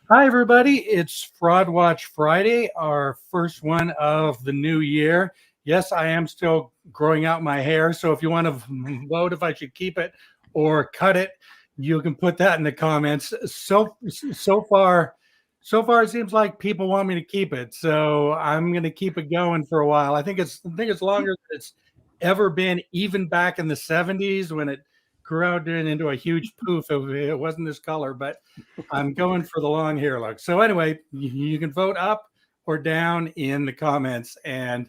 Hi, everybody. It's Fraud Watch Friday, our first one of the new year. Yes, I am still growing out my hair. So if you want to vote if I should keep it or cut it, you can put that in the comments. So far, it seems like people want me to keep it. So I'm going to keep it going for a while. I think it's longer than it's ever been, even back in the 70s when it grew out into a huge poof. It wasn't this color, but I'm going for the long hair look. So anyway, you can vote up or down in the comments, and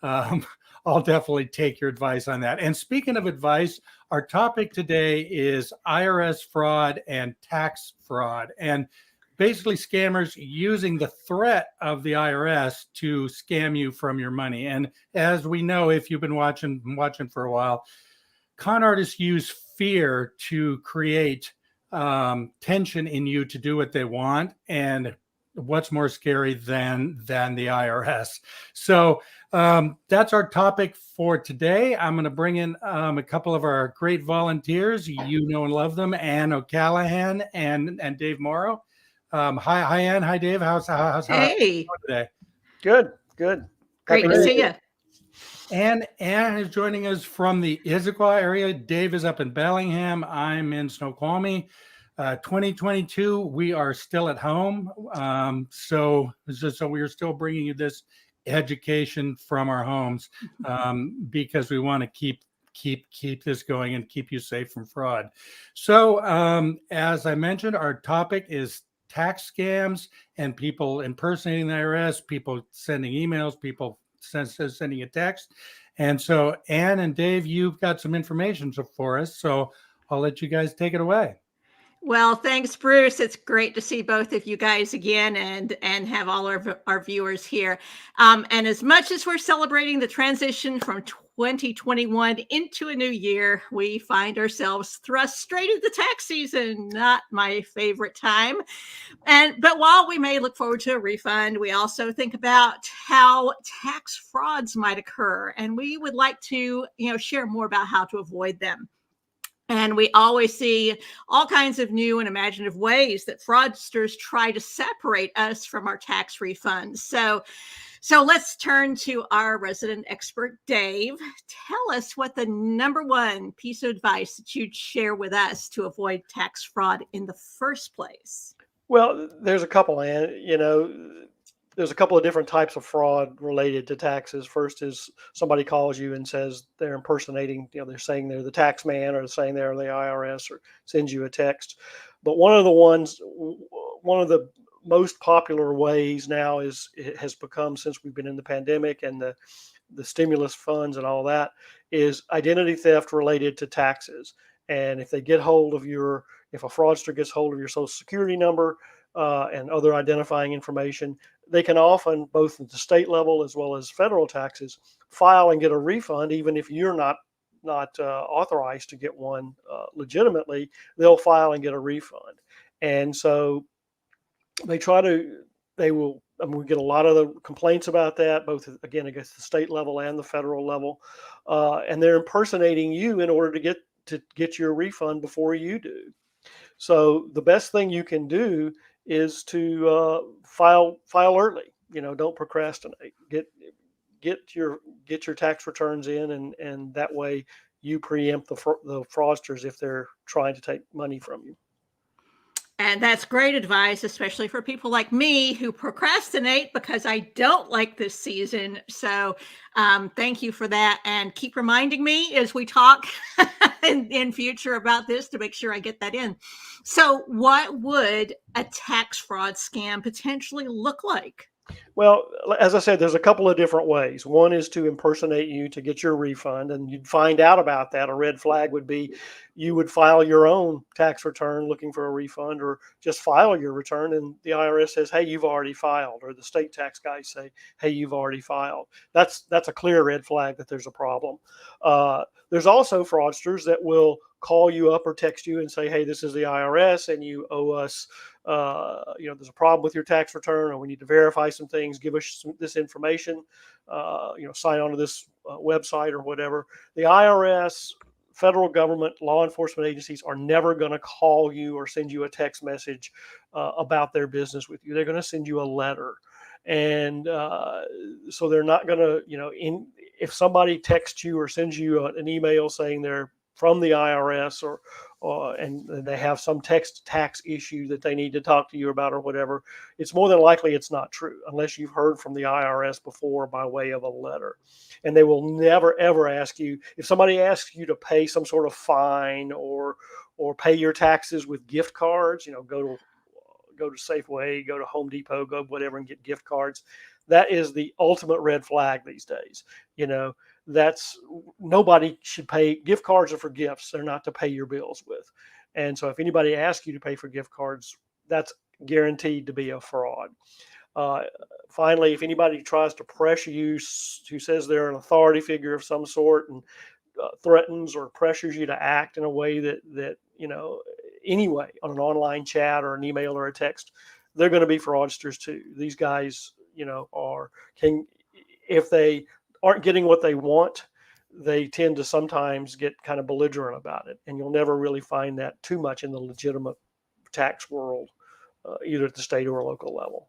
um, I'll definitely take your advice on that. And speaking of advice, our topic today is IRS fraud and tax fraud, and basically scammers using the threat of the IRS to scam you from your money. And as we know, if you've been watching for a while, con artists use fear to create tension in you to do what they want. And what's more scary than the IRS? So that's our topic for today. I'm going to bring in a couple of our great volunteers. You know and love them, Ann O'Callahan and Dave Morrow. Hi, Ann. Hi, Dave. How's it Hey, going today? Good, good. Happy great to New see Year. you. Ann is joining us from the Issaquah area. Dave is up in Bellingham. I'm in Snoqualmie. 2022, we are still at home. So we are still bringing you this education from our homes because we want to keep this going and keep you safe from fraud. So as I mentioned, our topic is tax scams and people impersonating the IRS, people sending emails, people sending a text. And so, Ann and Dave, you've got some information for us. So I'll let you guys take it away. Well, thanks, Bruce. It's great to see both of you guys again and have all our viewers here. And as much as we're celebrating the transition from 2021 into a new year, we find ourselves thrust straight into tax season. Not my favorite time. But while we may look forward to a refund, we also think about how tax frauds might occur, and we would like to, share more about how to avoid them. And we always see all kinds of new and imaginative ways that fraudsters try to separate us from our tax refunds. So let's turn to our resident expert, Dave. Tell us what the number one piece of advice that you'd share with us to avoid tax fraud in the first place. Well, there's a couple, and there's a couple of different types of fraud related to taxes. First is somebody calls you and says they're impersonating, they're saying they're the tax man or saying they're the IRS or sends you a text. But one of the most popular ways now it has become since we've been in the pandemic and the stimulus funds and all that is identity theft related to taxes. And if a fraudster gets hold of your social security number and other identifying information, they can often, both at the state level as well as federal taxes, file and get a refund, even if you're not authorized to get one legitimately. They'll file and get a refund, and so they will. I mean, we get a lot of the complaints about that, both again against the state level and the federal level, and they're impersonating you in order to get your refund before you do. So the best thing you can do is to file early. Don't procrastinate. Get your tax returns in, and that way you preempt the fraudsters if they're trying to take money from you. And that's great advice, especially for people like me who procrastinate because I don't like this season. So thank you for that. And keep reminding me as we talk in future about this to make sure I get that in. So what would a tax fraud scam potentially look like? Well, as I said, there's a couple of different ways. One is to impersonate you to get your refund, and you'd find out about that. A red flag would be you would file your own tax return looking for a refund, or just file your return, and the IRS says, "Hey, you've already filed," or the state tax guys say, "Hey, you've already filed." That's a clear red flag that there's a problem. There's also fraudsters that will call you up or text you and say, "Hey, this is the IRS, and you owe us." There's a problem with your tax return, or we need to verify some things. Give us this information. Sign on to this website or whatever. The IRS federal government law enforcement agencies are never going to call you or send you a text message about their business with you. They're going to send you a letter. And so they're not going to, if somebody texts you or sends you an email saying they're from the IRS and they have some tax issue that they need to talk to you about or whatever, it's more than likely it's not true unless you've heard from the IRS before by way of a letter. And they will never, ever ask you, if somebody asks you to pay some sort of fine or pay your taxes with gift cards, go to Safeway, go to Home Depot, go whatever and get gift cards. That is the ultimate red flag these days. That's nobody should pay. Gift cards are for gifts. They're not to pay your bills with. And so if anybody asks you to pay for gift cards, that's guaranteed to be a fraud. Finally, if anybody tries to pressure you, who says they're an authority figure of some sort and threatens or pressures you to act in a way that anyway, on an online chat or an email or a text, they're going to be fraudsters too. These guys, if they aren't getting what they want, they tend to sometimes get kind of belligerent about it. And you'll never really find that too much in the legitimate tax world, either at the state or local level.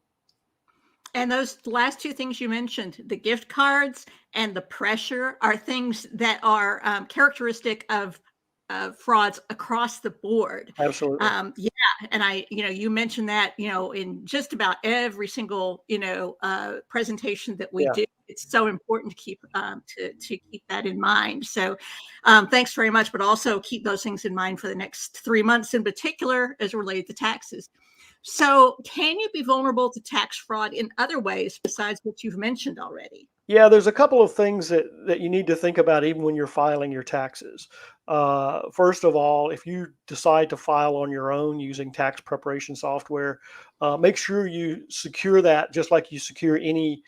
And those last two things you mentioned, the gift cards and the pressure, are things that are characteristic of frauds across the board. Absolutely. And you mentioned that, in just about every single, presentation that we do. It's so important to keep keep that in mind. So thanks very much, but also keep those things in mind for the next 3 months in particular as related to taxes. So can you be vulnerable to tax fraud in other ways besides what you've mentioned already? Yeah, there's a couple of things that you need to think about even when you're filing your taxes. First of all, if you decide to file on your own using tax preparation software, make sure you secure that just like you secure any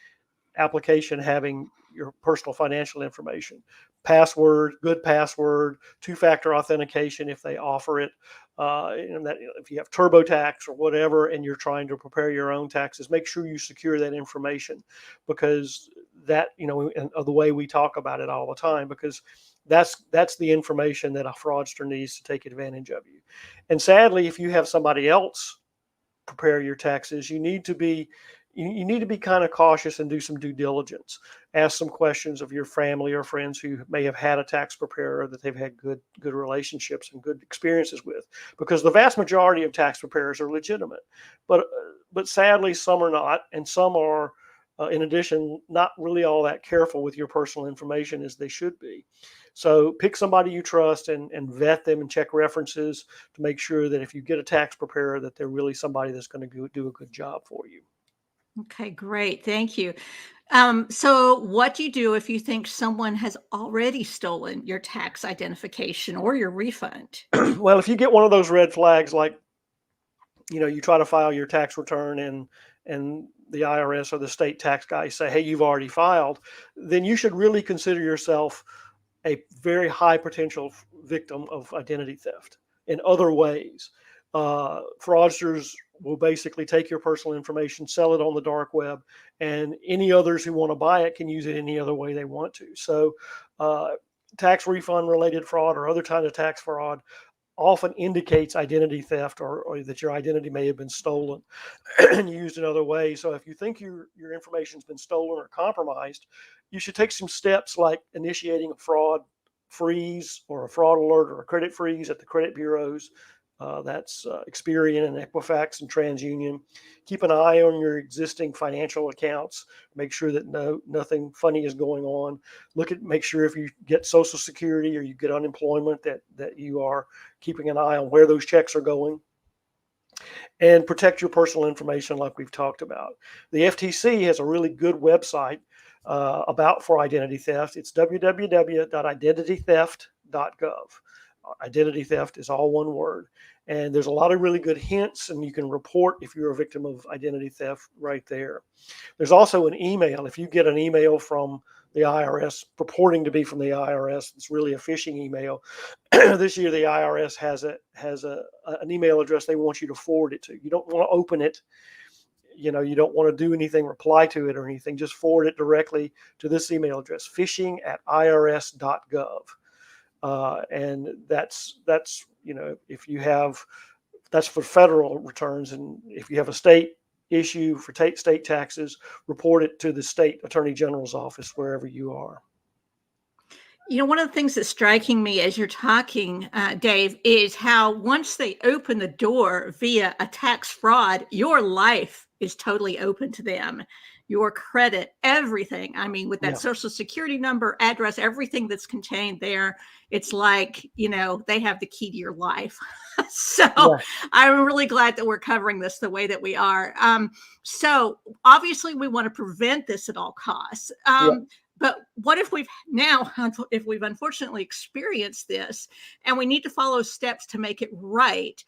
application having your personal financial information. Password, good password, two-factor authentication if they offer it. And that if you have TurboTax or whatever, and you're trying to prepare your own taxes, make sure you secure that information, because that, the way we talk about it all the time, because that's the information that a fraudster needs to take advantage of you. And sadly, if you have somebody else prepare your taxes, you need to be kind of cautious and do some due diligence. Ask some questions of your family or friends who may have had a tax preparer that they've had good relationships and good experiences with, because the vast majority of tax preparers are legitimate, but sadly some are not, and some are in addition not really all that careful with your personal information as they should be. So pick somebody you trust and vet them and check references to make sure that if you get a tax preparer, that they're really somebody that's going to do a good job for you. Okay, great. Thank you. So what do you do if you think someone has already stolen your tax identification or your refund? Well, if you get one of those red flags, like, you try to file your tax return and the IRS or the state tax guys say, hey, you've already filed, then you should really consider yourself a very high potential victim of identity theft in other ways. Fraudsters will basically take your personal information, sell it on the dark web, and any others who want to buy it can use it any other way they want to. So tax refund related fraud or other kinds of tax fraud often indicates identity theft or that your identity may have been stolen and used in other ways. So if you think your information's been stolen or compromised, you should take some steps like initiating a fraud freeze or a fraud alert or a credit freeze at the credit bureaus. That's Experian and Equifax and TransUnion. Keep an eye on your existing financial accounts. Make sure that nothing funny is going on. Make sure if you get Social Security or you get unemployment that you are keeping an eye on where those checks are going. And protect your personal information like we've talked about. The FTC has a really good website for identity theft. It's www.identitytheft.gov. Identity theft is all one word. And there's a lot of really good hints, and you can report if you're a victim of identity theft right there. There's also an email. If you get an email from the IRS purporting to be from the IRS, it's really a phishing email. This year, the IRS has an email address they want you to forward it to. You don't want to open it. You don't want to do anything, reply to it or anything. Just forward it directly to this email address, phishing@irs.gov. And that's if you have, that's for federal returns, and if you have a state issue for state taxes, report it to the state attorney general's office wherever you are. One of the things that's striking me as you're talking, Dave, is how once they open the door via a tax fraud, your life is totally open to them. Your credit, everything. I mean, with that social security number, address, everything that's contained there, it's like, they have the key to your life. So I'm really glad that we're covering this the way that we are. So obviously we want to prevent this at all costs. But what if we've unfortunately experienced this and we need to follow steps to make it right?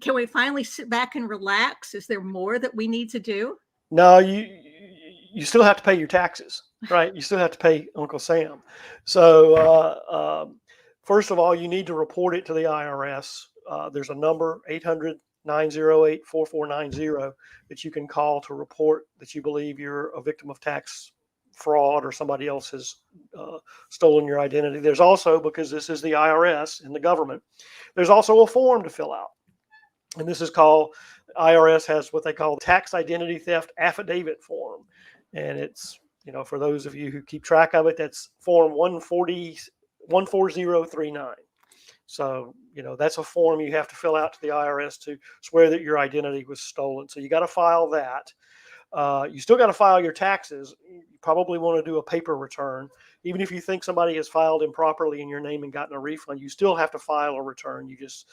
Can we finally sit back and relax? Is there more that we need to do? No, you still have to pay your taxes, right? You still have to pay Uncle Sam. So first of all, you need to report it to the IRS. There's a number, 800-908-4490, that you can call to report that you believe you're a victim of tax fraud or somebody else has stolen your identity. There's also, because this is the IRS and the government, there's also a form to fill out. And this is called, IRS has what they call tax identity theft affidavit form. And it's, for those of you who keep track of it, that's form 14039. So, that's a form you have to fill out to the IRS to swear that your identity was stolen. So you got to file that. You still got to file your taxes. You probably want to do a paper return. Even if you think somebody has filed improperly in your name and gotten a refund, you still have to file a return. You just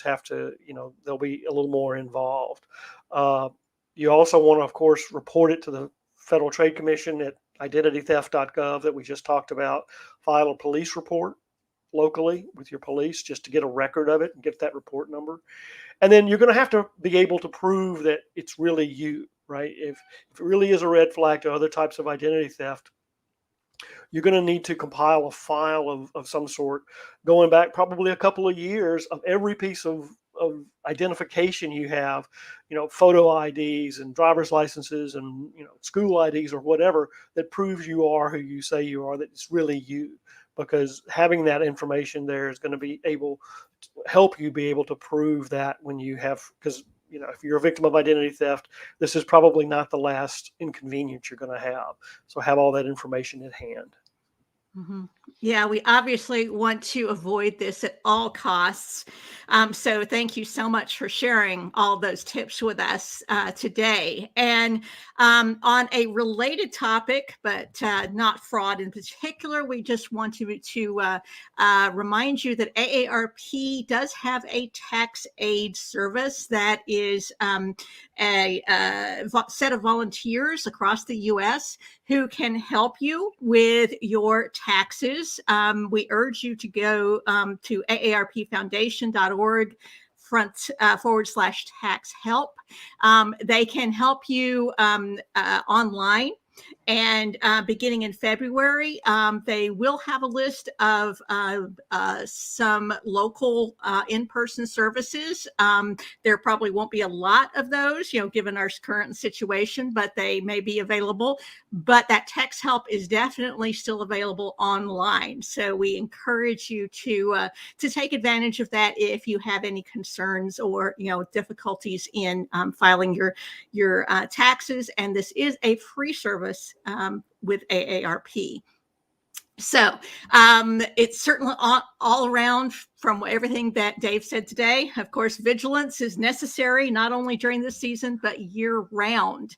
have to, there'll be a little more involved. You also want to, of course, report it to the Federal Trade Commission at identitytheft.gov that we just talked about. File a police report locally with your police just to get a record of it and get that report number. And then you're going to have to be able to prove that it's really you, right? If it really is a red flag to other types of identity theft, you're going to need to compile a file of some sort going back probably a couple of years of every piece of identification you have, photo IDs and driver's licenses and, school IDs or whatever that proves you are who you say you are, that it's really you. Because having that information there is going to be able to help you be able to prove that when you have, because, if you're a victim of identity theft, this is probably not the last inconvenience you're going to have. So have all that information at hand. Mm-hmm. Yeah, we obviously want to avoid this at all costs. So thank you so much for sharing all those tips with us today. And on a related topic, but not fraud in particular, we just want to remind you that AARP does have a tax aid service that is a set of volunteers across the U.S. who can help you with your taxes. We urge you to go to aarpfoundation.org /tax help. They can help you online. And beginning in February, they will have a list of some local in-person services. There probably won't be a lot of those, given our current situation, but they may be available. But that tax help is definitely still available online. So we encourage you to take advantage of that if you have any concerns or difficulties in filing your taxes. And this is a free service with AARP. So it's certainly all around from everything that Dave said today. Of course, vigilance is necessary, not only during this season, but year round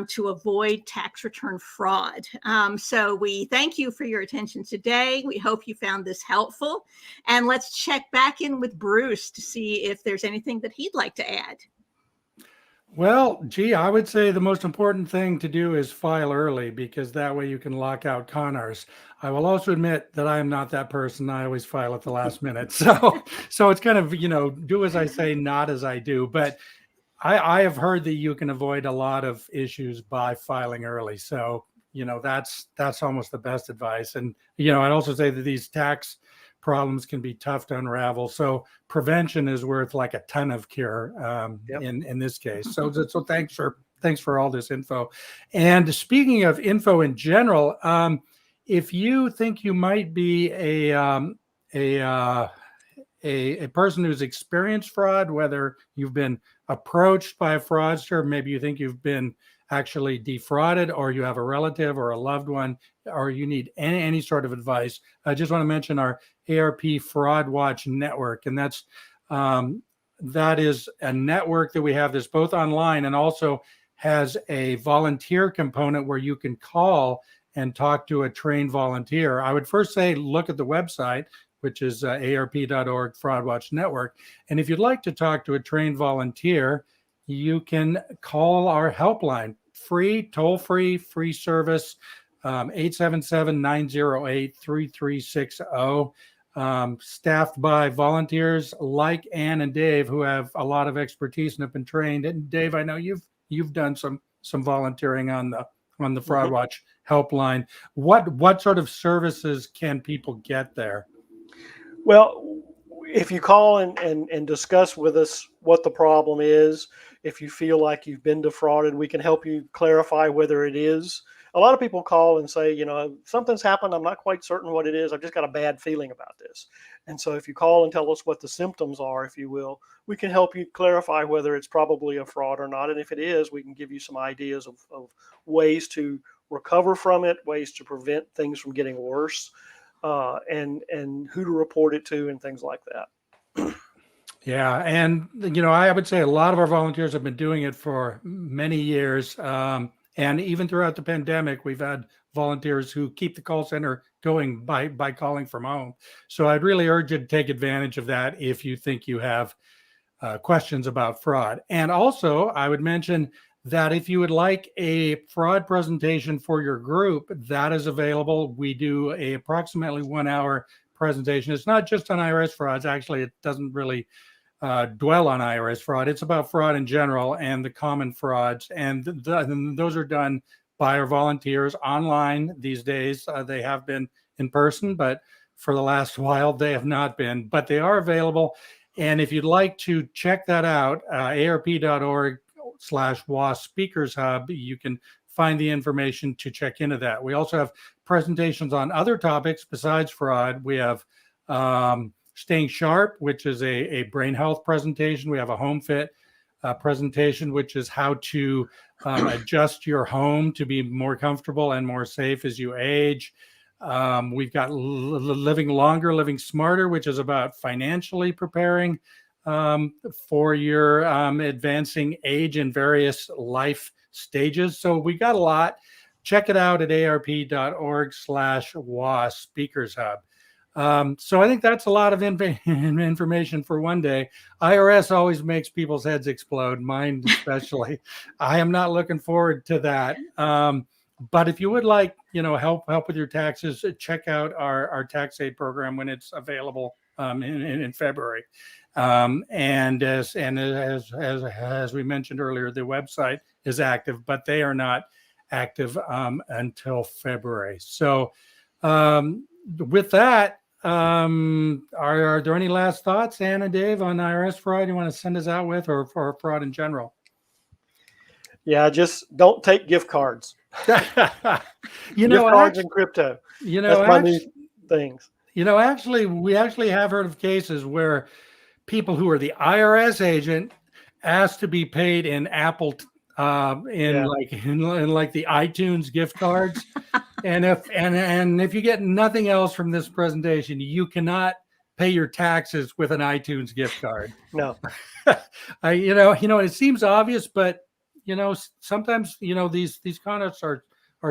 to avoid tax return fraud. So we thank you for your attention today. We hope you found this helpful. And let's check back in with Bruce to see if there's anything that he'd like to add. Well, I would say the most important thing to do is file early, because that way you can lock out con-artists. I will also admit that I am not that person. I always file at the last minute. So it's kind of, do as I say, not as I do. But I have heard that you can avoid a lot of issues by filing early. So, that's almost the best advice. And, I'd also say that these tax problems can be tough to unravel. So prevention is worth like a ton of cure in this case. So thanks for all this info. And speaking of info in general, if you think you might be a a person who's experienced fraud, whether you've been approached by a fraudster, maybe you think you've been actually defrauded, or you have a relative or a loved one, or you need any sort of advice. I just want to mention our AARP Fraud Watch Network, and that is a network that we have that's both online and also has a volunteer component where you can call and talk to a trained volunteer. I would first say look at the website, which is AARP.org Fraud Watch Network. And if you'd like to talk to a trained volunteer, you can call our helpline, free, toll-free, free service, 877-908-3360, staffed by volunteers like Ann and Dave, who have a lot of expertise and have been trained. And Dave, I know you've done some volunteering on the Fraud Watch helpline. What sort of services can people get there? Well, if you call and discuss with us what the problem is, if you feel like you've been defrauded, we can help you clarify whether it is. A lot of people call and say, something's happened. I'm not quite certain what it is. I've just got a bad feeling about this. And so if you call and tell us what the symptoms are, if you will, we can help you clarify whether it's probably a fraud or not. And if it is, we can give you some ideas of ways to recover from it, ways to prevent things from getting worse, and who to report it to and things like that. Yeah. And, I would say a lot of our volunteers have been doing it for many years. And even throughout the pandemic, we've had volunteers who keep the call center going by calling from home. So I'd really urge you to take advantage of that if you think you have questions about fraud. And also, I would mention that if you would like a fraud presentation for your group, that is available. We do a approximately 1 hour presentation. It's not just on IRS frauds. Actually, it doesn't really dwell on IRS fraud. It's about fraud in general and the common frauds. And those are done by our volunteers online these days. They have been in person, but for the last while, they have not been. But they are available. And if you'd like to check that out, AARP.org/WAS Speakers Hub, you can find the information to check into that. We also have presentations on other topics besides fraud. We have Staying Sharp, which is a brain health presentation. We have a Home Fit presentation, which is how to adjust your home to be more comfortable and more safe as you age. We've got Living Longer, Living Smarter, which is about financially preparing for your advancing age in various life stages. So we got a lot. Check it out at AARP.org/WAS Speakers Hub. So I think that's a lot of information for one day. IRS always makes people's heads explode, mine especially. I am not looking forward to that. But if you would like, help with your taxes, check out our tax aid program when it's available in February. And as we mentioned earlier, the website is active, but they are not active until February. So with that, are there any last thoughts, Ann and Dave, on IRS fraud you want to send us out with, or for fraud in general? Yeah, just don't take gift cards. Gift cards and crypto. That's my new things. Actually, we have heard of cases where people who are the IRS agent asked to be paid in Apple, in the iTunes gift cards. And if you get nothing else from this presentation, you cannot pay your taxes with an iTunes gift card. No. It seems obvious, but sometimes these concepts are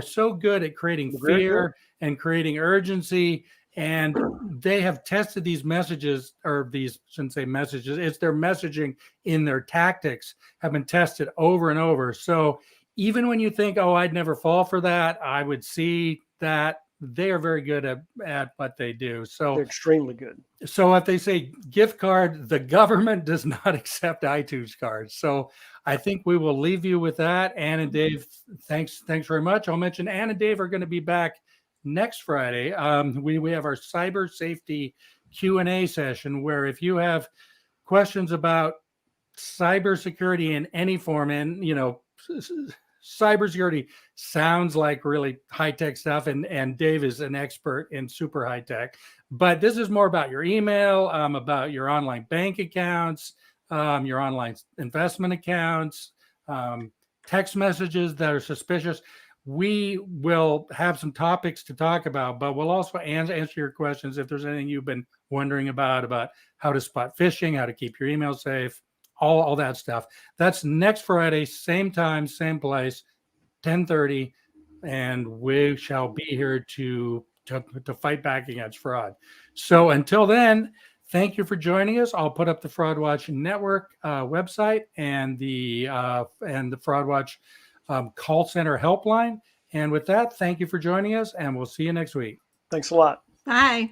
so good at creating fear and creating urgency, and they have tested these messages, or these, shouldn't say messages, it's their messaging in their tactics have been tested over and over. So even when you think, oh, I'd never fall for that, I would see that, they are very good at what they do. So they're extremely good. So if they say gift card, the government does not accept iTunes cards. So I think we will leave you with that. Ann and Dave, thanks very much. I'll mention Ann and Dave are going to be back next Friday. We have our cyber safety Q&A session, where if you have questions about cybersecurity in any form, and cybersecurity sounds like really high-tech stuff, and Dave is an expert in super high-tech. But this is more about your email, about your online bank accounts, your online investment accounts, text messages that are suspicious. We will have some topics to talk about, but we'll also answer your questions if there's anything you've been wondering about how to spot phishing, how to keep your email safe, all that stuff. That's next Friday, same time, same place, 10:30, and we shall be here to fight back against fraud. So until then, thank you for joining us. I'll put up the Fraud Watch Network website and the Fraud Watch call center helpline. And with that, thank you for joining us, and we'll see you next week. Thanks a lot. Bye.